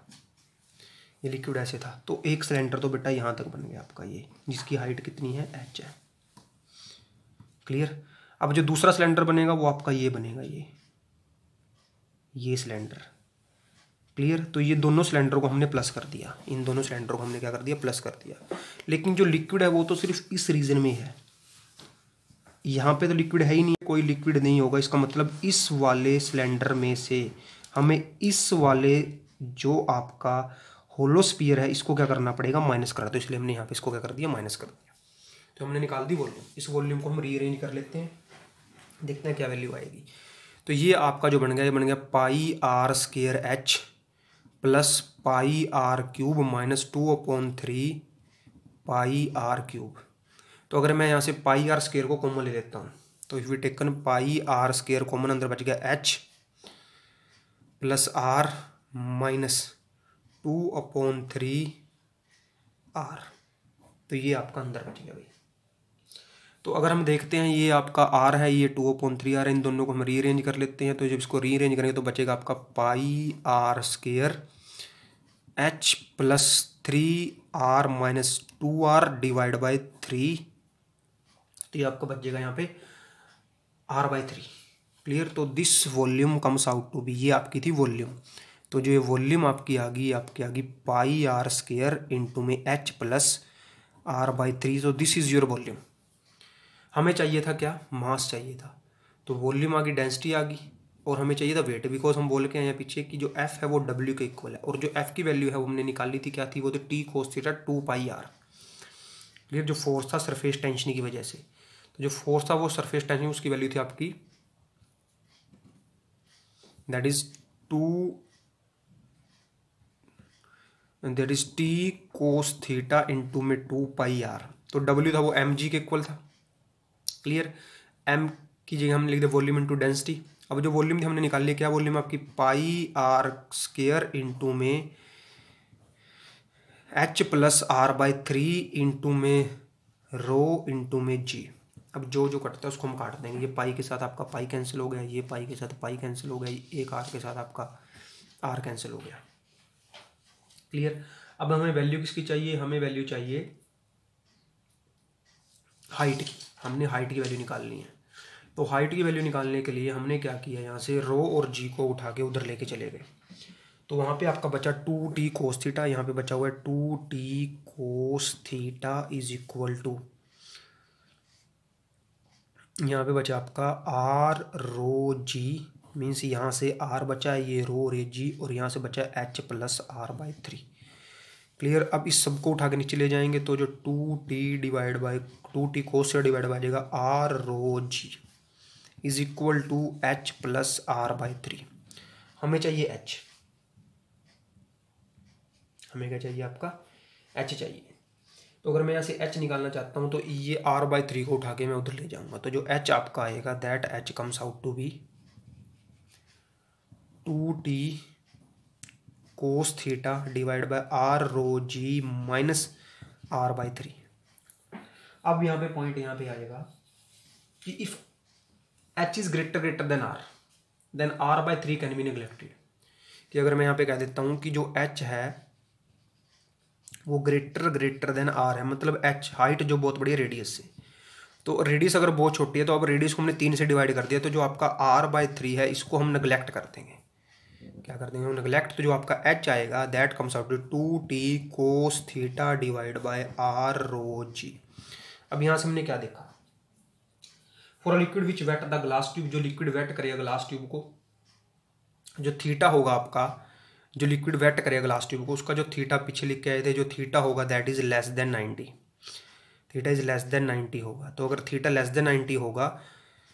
ये लिक्विड ऐसे था। तो एक सिलेंडर तो बेटा यहाँ तक बन गया आपका ये, जिसकी हाइट कितनी है, h है। क्लियर। अब जो दूसरा सिलेंडर बनेगा वो आपका ये बनेगा, ये सिलेंडर। क्लियर। तो ये दोनों सिलेंडर को हमने प्लस कर दिया, इन दोनों सिलेंडर को हमने क्या कर दिया, प्लस कर दिया। लेकिन जो लिक्विड है वो तो सिर्फ इस रीजन में है, यहाँ पे तो लिक्विड है ही नहीं, कोई लिक्विड नहीं होगा। इसका मतलब इस वाले सिलेंडर में से हमें इस वाले जो आपका होलो स्फीयर है इसको क्या करना पड़ेगा, माइनस करा। तो इसलिए हमने यहाँ पे इसको क्या कर दिया, माइनस कर दिया। तो हमने निकाल दी वॉल्यूम। इस वॉल्यूम को हम रीअरेंज कर लेते हैं, देखते हैं क्या वैल्यू आएगी। तो ये आपका जो बन गया, ये बन गया pi R square H plus pi R cube minus 2/3 pi R cube. तो अगर मैं यहाँ से पाई आर स्केयर को कॉमन ले लेता हूँ तो if we taken pi R square common, अंदर बच गया H plus R minus 2/3 R. तो ये आपका अंदर बच गया भाई। तो अगर हम देखते हैं ये आपका आर है, ये 2/3 आर है, इन दोनों को हम रीअरेंज कर लेते हैं। तो जब इसको रीअरेंज करेंगे तो बचेगा आपका pi R square H plus 3 R minus 2 R divide by 3। तो ये आपका बच जाएगा यहाँ पे r/3। क्लियर। तो this volume comes out to be, ये आपकी थी वॉल्यूम। तो जो ये वॉल्यूम आपकी आ गई पाई आर स्केयर इंटू में एच प्लस r/3। तो दिस इज योर वॉल्यूम। हमें चाहिए था क्या, मास चाहिए था। तो वॉल्यूम आ गई, डेंसिटी आ गई, और हमें चाहिए था वेट। बिकॉज हम बोल के आए हैं पीछे कि जो एफ है वो डब्ल्यू के इक्वल है, और जो एफ की वैल्यू है वो हमने निकाली थी, क्या थी, वो तो T cos theta 2πr। Clear. जो फोर्स था सरफेस टेंशन की वजह से, तो जो फोर्स था वो सरफेस टेंशन, उसकी वैल्यू थी आपकी that is T cos theta into में 2πr। तो डब्ल्यू था वो एम जी के इक्वल था। क्लियर। एम की जगह हम लिख दे वॉल्यूम इंटू डेंसिटी। अब जो वॉल्यूम थी हमने निकाल लिया, क्या वॉल्यूम आपकी पाई आर स्केयर इंटू में एच प्लस r/3 इंटू में रो इंटू में जी। अब जो जो कटता है उसको हम काट देंगे। ये पाई के साथ आपका पाई कैंसिल हो गया, ये पाई के साथ पाई कैंसिल हो गया, एक आर के साथ आपका आर कैंसिल हो गया। क्लियर। अब हमें वैल्यू किसकी चाहिए, हमें वैल्यू चाहिए हाइट की। हमने हाइट की वैल्यू निकालनी है। तो हाइट की वैल्यू निकालने के लिए हमने क्या किया, यहाँ से रो और जी को उठा के उधर लेके चले गए। तो वहाँ पे आपका बचा 2t कोस थीटा, यहाँ पे बचा हुआ है 2t cos theta is equal to, यहाँ पे बचा आपका आर रो जी मीन्स यहाँ से आर बचा है, ये रो और ये जी, और यहाँ से बचा एच प्लस r/3। क्लियर। अब इस सबको उठा के नीचे ले जाएंगे तो जो 2t divide by 2t cos से डिवाइड बाई जाएगा r rho g is equal to h plus r/3। हमें चाहिए h, हमें क्या चाहिए आपका h चाहिए। तो अगर मैं यहाँ से h निकालना चाहता हूँ तो ये r/3 को उठा के मैं उधर ले जाऊंगा। तो जो h आपका आएगा that h comes out to be 2t cos theta divide by are rho g minus r/3। अब यहाँ पे पॉइंट यहाँ पे आएगा कि if h is greater than r/3 can be neglected. कि अगर मैं यहाँ पे कह देता हूँ कि जो h है वो ग्रेटर देन r है, मतलब h हाइट जो बहुत बड़ी है रेडियस से। तो रेडियस अगर बहुत छोटी है तो अब रेडियस को हमने 3 से डिवाइड कर दिया, तो जो आपका r/3 है इसको हम नेग्लेक्ट कर देंगे। क्या कर देंगे हम, नेग्लेक्ट। तो जो आपका h आएगा that comes out to 2t cos theta divide by are rho g. अब यहाँ से हमने क्या देखा, for a liquid which wet the glass tube, जो लिक्विड वेट करेगा ग्लास ट्यूब को, जो थीटा होगा आपका, जो लिक्विड वेट करेगा ग्लास ट्यूब को, उसका जो थीटा पीछे लिख के आए थे, जो थीटा होगा that is less than 90, theta is less than 90 होगा। तो अगर थीटा लेस देन 90 होगा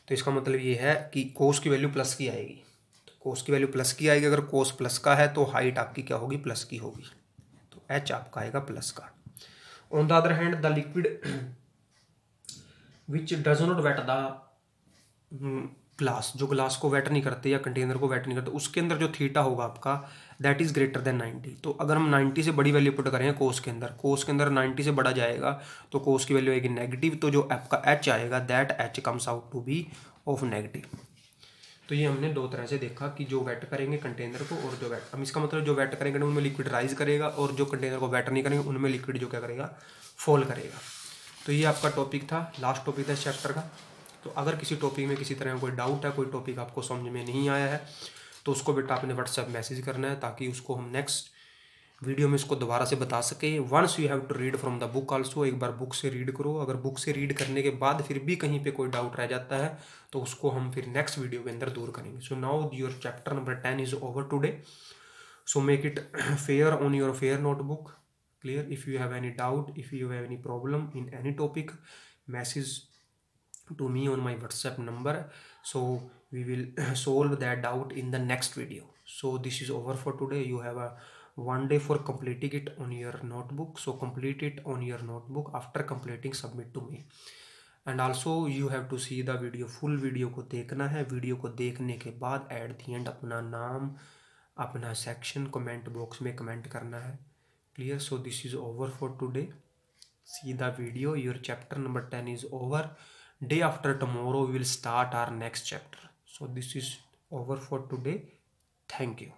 तो इसका मतलब ये है कि कोस की वैल्यू प्लस की आएगी। तो कोस की वैल्यू प्लस की आएगी, अगर कोस प्लस का है तो हाइट आपकी क्या होगी, प्लस की होगी, तो एच आपका आएगा प्लस का। On the other hand the liquid which does not wet the glass, जो ग्लास को वेट नहीं करते या कंटेनर को वेट नहीं करते, उसके अंदर जो थीटा होगा आपका दैट इज ग्रेटर देन 90। तो अगर हम 90 से बड़ी वैल्यू पुट करें कोस के अंदर 90 से बड़ा जाएगा तो कोस की वैल्यू आएगी नेगेटिव, तो जो आपका एच आएगा that h comes out to be of negative. तो ये हमने दो तरह से देखा कि जो वेट करेंगे कंटेनर को और जो वेट, हम इसका मतलब जो वेट करेंगे उनमें लिक्विड राइज करेगा और जो कंटेनर को वेट नहीं करेंगे उनमें लिक्विड जो क्या करेगा, फॉल करेगा। तो ये आपका टॉपिक था, लास्ट टॉपिक था इस चैप्टर का। तो अगर किसी टॉपिक में किसी तरह का कोई डाउट है, कोई टॉपिक आपको समझ में नहीं आया है, तो उसको बेटा आपने व्हाट्सएप मैसेज करना है ताकि उसको हम नेक्स्ट वीडियो में इसको दोबारा से बता सके। Once you have to read from the book also, एक बार बुक से रीड करो। अगर बुक से रीड करने के बाद फिर भी कहीं पे कोई डाउट रह जाता है तो उसको हम फिर नेक्स्ट वीडियो के अंदर दूर करेंगे। So now your chapter number 10 is over today, so make it fair on your fair notebook. Clear? If you have any doubt, if you have any problem in any topic, message to me on my WhatsApp number, so we will solve that doubt in the next video. So this is over for today. You have a one day for completing it on your notebook, so complete it on your notebook. After completing, submit to me. And also you have to see the video, full video को देखना है। Video को देखने के बाद at the end अपना नाम, अपना सेक्शन कमेंट बॉक्स में कमेंट करना है। Clear? So this is over for today. See the video. Your chapter number 10 is over. Day after tomorrow we will start our next chapter. So this is over for today. Thank you.